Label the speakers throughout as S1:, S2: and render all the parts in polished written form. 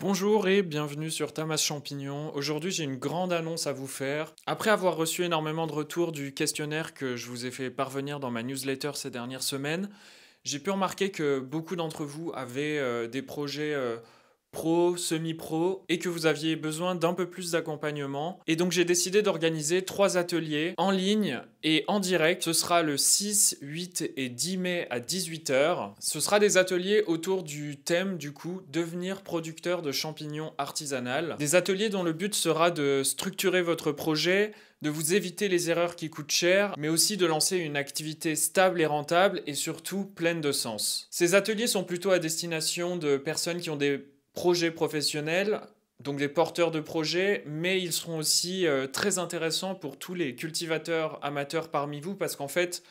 S1: Bonjour et bienvenue sur Tamas Champignon. Aujourd'hui, j'ai une grande annonce à vous faire. Après avoir reçu énormément de retours du questionnaire que je vous ai fait parvenir dans ma newsletter ces dernières semaines, j'ai pu remarquer que beaucoup d'entre vous avaient des projets pro, semi-pro et que vous aviez besoin d'un peu plus d'accompagnement. Et donc j'ai décidé d'organiser 3 ateliers en ligne et en direct. Ce sera le 6, 8 et 10 mai à 18 h. Ce sera des ateliers autour du thème du coup devenir producteur de champignons artisanal. Des ateliers dont le but sera de structurer votre projet, de vous éviter les erreurs qui coûtent cher, mais aussi de lancer une activité stable et rentable et surtout pleine de sens. Ces ateliers sont plutôt à destination de personnes qui ont des projets professionnels, donc des porteurs de projets, mais ils seront aussi très intéressants pour tous les cultivateurs amateurs parmi vous, parce qu'en fait,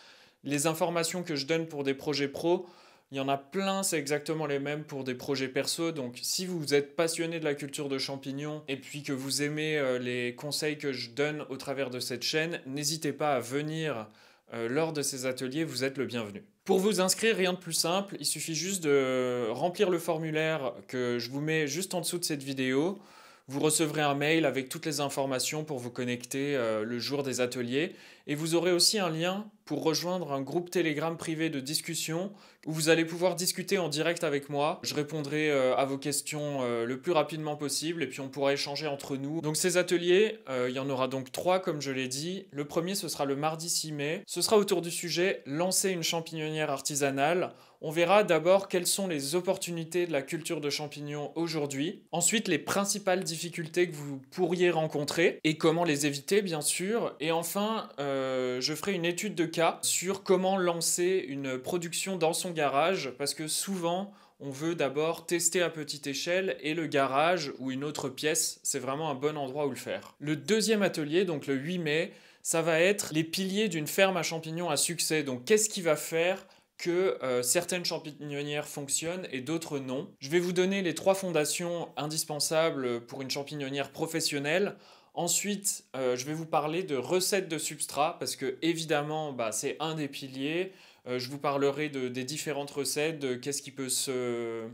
S1: les informations que je donne pour des projets pro, il y en a plein, c'est exactement les mêmes pour des projets perso. Donc si vous êtes passionné de la culture de champignons et puis que vous aimez les conseils que je donne au travers de cette chaîne, n'hésitez pas à venir lors de ces ateliers, vous êtes le bienvenu. Pour vous inscrire, rien de plus simple, il suffit juste de remplir le formulaire que je vous mets juste en dessous de cette vidéo. Vous recevrez un mail avec toutes les informations pour vous connecter le jour des ateliers. Et vous aurez aussi un lien pour rejoindre un groupe Telegram privé de discussion où vous allez pouvoir discuter en direct avec moi. Je répondrai à vos questions le plus rapidement possible et puis on pourra échanger entre nous. Donc ces ateliers, il y en aura donc 3 comme je l'ai dit. Le premier, ce sera le mardi 6 mai. Ce sera autour du sujet lancer une champignonnière artisanale. On verra d'abord quelles sont les opportunités de la culture de champignons aujourd'hui. Ensuite, les principales difficultés que vous pourriez rencontrer et comment les éviter, bien sûr. Et enfin, je ferai une étude de cas sur comment lancer une production dans son garage, parce que souvent, on veut d'abord tester à petite échelle et le garage ou une autre pièce, c'est vraiment un bon endroit où le faire. Le deuxième atelier, donc le 8 mai, ça va être les piliers d'une ferme à champignons à succès. Donc qu'est-ce qui va faire que certaines champignonnières fonctionnent et d'autres non. Je vais vous donner les 3 fondations indispensables pour une champignonnière professionnelle. Ensuite, je vais vous parler de recettes de substrat parce que évidemment, c'est un des piliers. Je vous parlerai des différentes recettes, de qu'est-ce qui peut se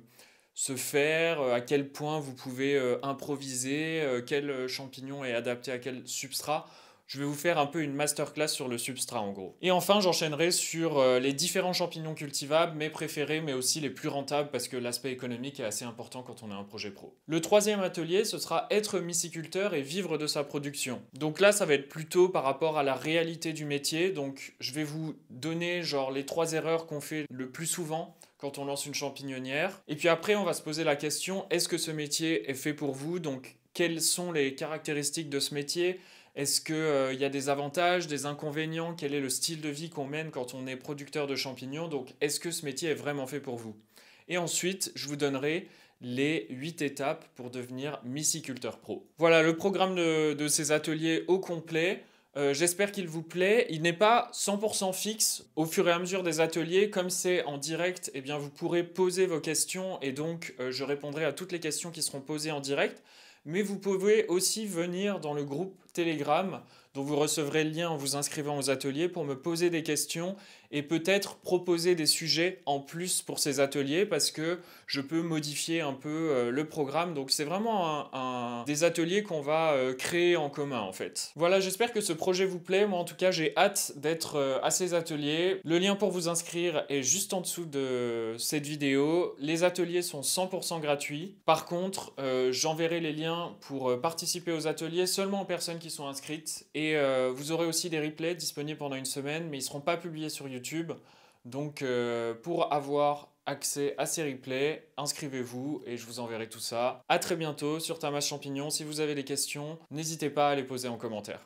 S1: faire, à quel point vous pouvez improviser, quel champignon est adapté à quel substrat. Je vais vous faire un peu une masterclass sur le substrat en gros. Et enfin, j'enchaînerai sur les différents champignons cultivables, mes préférés, mais aussi les plus rentables parce que l'aspect économique est assez important quand on a un projet pro. Le troisième atelier, ce sera être myciculteur et vivre de sa production. Donc là, ça va être plutôt par rapport à la réalité du métier. Donc je vais vous donner genre les 3 erreurs qu'on fait le plus souvent quand on lance une champignonnière. Et puis après, on va se poser la question, est-ce que ce métier est fait pour vous? Donc quelles sont les caractéristiques de ce métier? Est-ce qu'il y a des avantages, des inconvénients? Quel est le style de vie qu'on mène quand on est producteur de champignons? Donc, est-ce que ce métier est vraiment fait pour vous? Et ensuite, je vous donnerai les 8 étapes pour devenir myciculteur pro. Voilà le programme de ces ateliers au complet. J'espère qu'il vous plaît. Il n'est pas 100% fixe. Au fur et à mesure des ateliers, comme c'est en direct, eh bien, vous pourrez poser vos questions et donc je répondrai à toutes les questions qui seront posées en direct. Mais vous pouvez aussi venir dans le groupe Telegram dont vous recevrez le lien en vous inscrivant aux ateliers pour me poser des questions et peut-être proposer des sujets en plus pour ces ateliers parce que je peux modifier un peu le programme. Donc c'est vraiment des ateliers qu'on va créer en commun en fait. Voilà, j'espère que ce projet vous plaît. Moi en tout cas, j'ai hâte d'être à ces ateliers. Le lien pour vous inscrire est juste en dessous de cette vidéo. Les ateliers sont 100% gratuits. Par contre, j'enverrai les liens pour participer aux ateliers seulement aux personnes qui sont inscrites et vous aurez aussi des replays disponibles pendant une semaine, mais ils ne seront pas publiés sur YouTube. Donc pour avoir accès à ces replays, inscrivez-vous et je vous enverrai tout ça. A très bientôt sur Tamas Champignon. Si vous avez des questions, n'hésitez pas à les poser en commentaire.